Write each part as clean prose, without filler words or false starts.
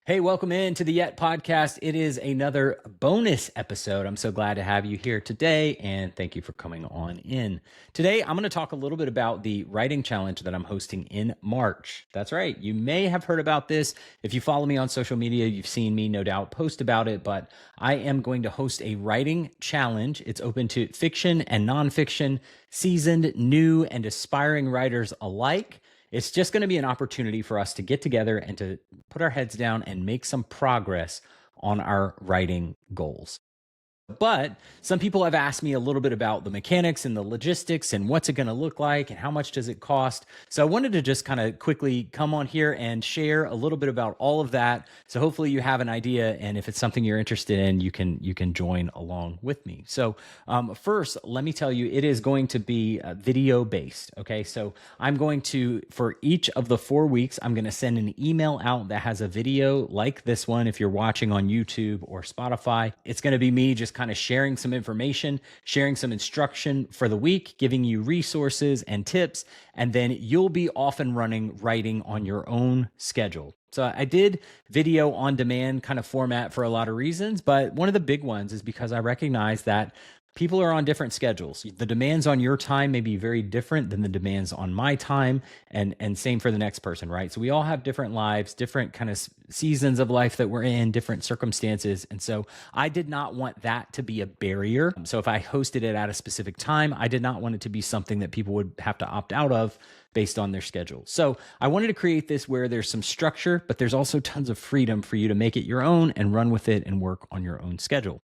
Hey, welcome into the Yet podcast. It is another bonus episode. I'm so glad to have you here today, and thank you for coming on in. Today, I'm going to talk a little bit about the writing challenge that I'm hosting in March. That's right. You may have heard about this. If you follow me on social media, you've seen me no doubt post about it, but I am going to host a writing challenge. It's open to fiction and nonfiction, seasoned, new, and aspiring writers alike. It's just going to be an opportunity for us to get together and to put our heads down and make some progress on our writing goals. But some people have asked me a little bit about the mechanics and the logistics and what's it going to look like and how much does it cost. So I wanted to just kind of quickly come on here and share a little bit about all of that. So hopefully you have an idea, and if it's something you're interested in, you can join along with me. So first, let me tell you, it is going to be video based. Okay, so I'm going to, for each of the 4 weeks, I'm going to send an email out that has a video like this one. If you're watching on YouTube or Spotify, it's going to be me just kind of sharing some information, sharing some instruction for the week, giving you resources and tips, and then you'll be off and running writing on your own schedule. So I did video on demand kind of format for a lot of reasons, but one of the big ones is because I recognize that people are on different schedules. The demands on your time may be very different than the demands on my time, and same for the next person, right? So we all have different lives, different kind of seasons of life that we're in, different circumstances. And so I did not want that to be a barrier. So if I hosted it at a specific time, I did not want it to be something that people would have to opt out of based on their schedule. So I wanted to create this where there's some structure, but there's also tons of freedom for you to make it your own and run with it and work on your own schedule.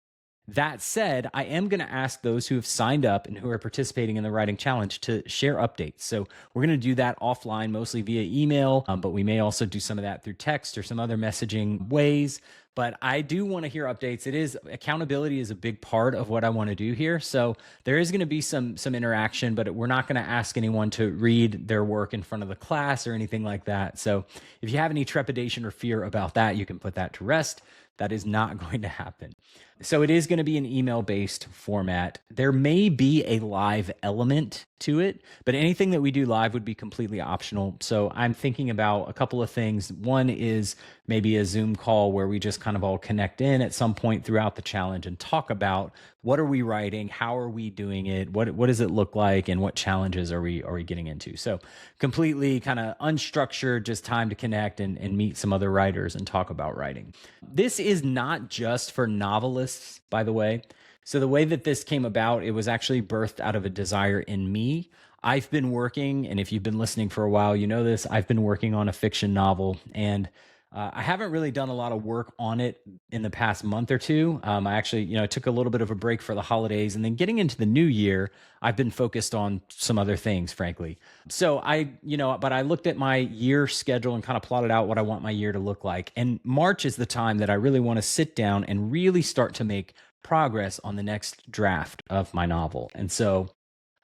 That said, I am going to ask those who have signed up and who are participating in the writing challenge to share updates. So we're going to do that offline, mostly via email, but we may also do some of that through text or some other messaging ways. But I do want to hear updates. It is accountability is a big part of what I want to do here. So there is going to be some interaction, but we're not going to ask anyone to read their work in front of the class or anything like that. So if you have any trepidation or fear about that, you can put that to rest. That is not going to happen. So it is going to be an email-based format. There may be a live element to it, but anything that we do live would be completely optional. So I'm thinking about a couple of things. One is maybe a Zoom call where we just kind of all connect in at some point throughout the challenge and talk about what are we writing, how are we doing it, what does it look like, and what challenges are we getting into. So completely kind of unstructured, just time to connect and meet some other writers and talk about writing. This is not just for novelists, by the way. So the way that this came about, it was actually birthed out of a desire in me. I've been working, and if you've been listening for a while, you know this, I've been working on a fiction novel, and I haven't really done a lot of work on it in the past month or two. I actually, took a little bit of a break for the holidays, and then getting into the new year, I've been focused on some other things, frankly. So but I looked at my year schedule and kind of plotted out what I want my year to look like. And March is the time that I really want to sit down and really start to make progress on the next draft of my novel. And so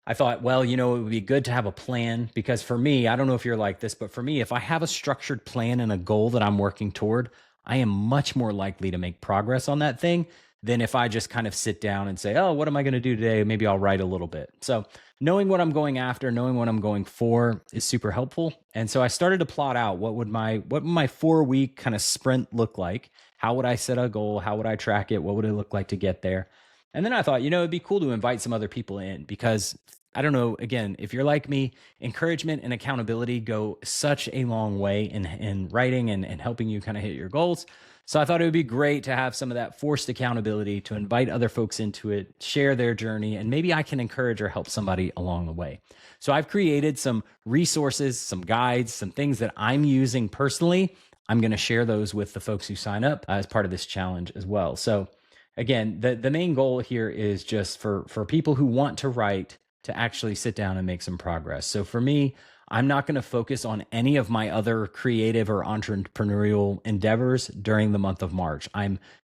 I thought, well, it would be good to have a plan, because for me, I don't know if you're like this, but for me, if I have a structured plan and a goal that I'm working toward, I am much more likely to make progress on that thing than if I just kind of sit down and say, oh, what am I going to do today? Maybe I'll write a little bit. So knowing what I'm going after, knowing what I'm going for is super helpful. And so I started to plot out what would my 4-week kind of sprint look like? How would I set a goal? How would I track it? What would it look like to get there? And then I thought, it'd be cool to invite some other people in, because I don't know, again, if you're like me, encouragement and accountability go such a long way in writing and helping you kind of hit your goals. So I thought it would be great to have some of that forced accountability, to invite other folks into it, share their journey, and maybe I can encourage or help somebody along the way. So I've created some resources, some guides, some things that I'm using personally. I'm going to share those with the folks who sign up as part of this challenge as well. So again, the main goal here is just for people who want to write to actually sit down and make some progress. So for me, I'm not going to focus on any of my other creative or entrepreneurial endeavors during the month of March.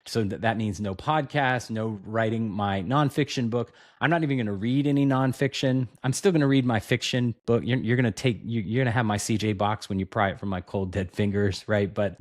So that means no podcast, no writing my nonfiction book. I'm not even going to read any nonfiction. I'm still going to read my fiction book. You're going to have my CJ box when you pry it from my cold dead fingers, right? But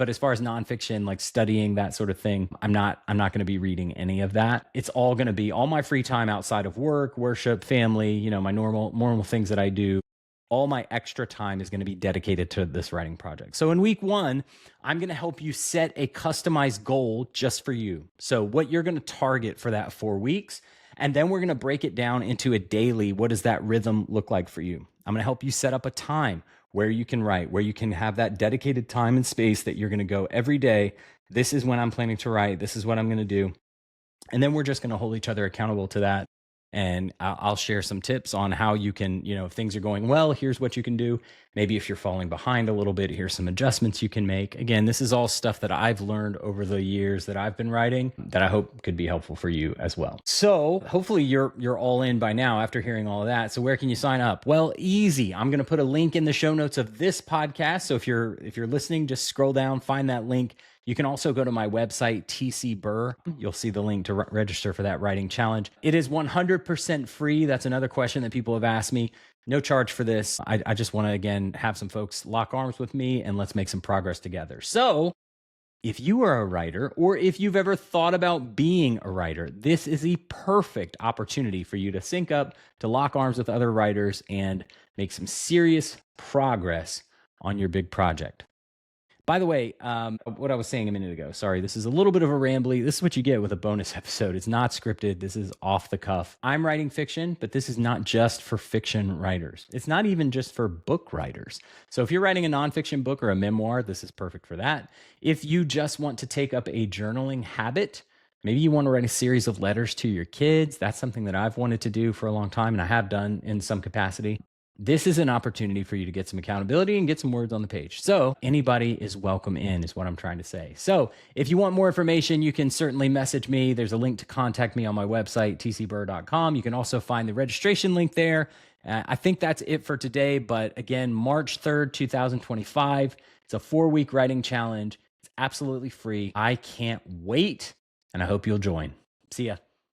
as far as nonfiction, like studying that sort of thing, I'm not going to be reading any of that. It's all going to be all my free time outside of work, worship, family, my normal things that I do. all my extra time is going to be dedicated to this writing project. So in week 1, I'm going to help you set a customized goal just for you. So what you're going to target for that 4 weeks, and then we're going to break it down into a daily. What does that rhythm look like for you? I'm going to help you set up a time where you can write, where you can have that dedicated time and space that you're going to go every day. This is when I'm planning to write. This is what I'm going to do. And then we're just going to hold each other accountable to that. And I'll share some tips on how you can, if things are going well, here's what you can do. Maybe if you're falling behind a little bit, here's some adjustments you can make. Again, this is all stuff that I've learned over the years that I've been writing that I hope could be helpful for you as well. So hopefully you're all in by now after hearing all of that. So where can you sign up? Well, easy. I'm going to put a link in the show notes of this podcast. So if you're listening, just scroll down, find that link. You can also go to my website, TC Burr. You'll see the link to register for that writing challenge. It is 100% free. That's another question that people have asked me. No charge for this. I just want to, again, have some folks lock arms with me and let's make some progress together. So if you are a writer, or if you've ever thought about being a writer, this is the perfect opportunity for you to sync up, to lock arms with other writers and make some serious progress on your big project. By the way, what I was saying a minute ago, sorry, this is a little bit of a rambly. This is what you get with a bonus episode. It's not scripted. This is off the cuff. I'm writing fiction, but this is not just for fiction writers. It's not even just for book writers. So if you're writing a nonfiction book or a memoir, this is perfect for that. If you just want to take up a journaling habit, maybe you want to write a series of letters to your kids. That's something that I've wanted to do for a long time, and I have done in some capacity. This is an opportunity for you to get some accountability and get some words on the page. So anybody is welcome in, is what I'm trying to say. So if you want more information, you can certainly message me. There's a link to contact me on my website, tcburr.com. You can also find the registration link there. I think that's it for today. But again, March 3rd, 2025. It's a 4-week writing challenge. It's absolutely free. I can't wait, and I hope you'll join. See ya.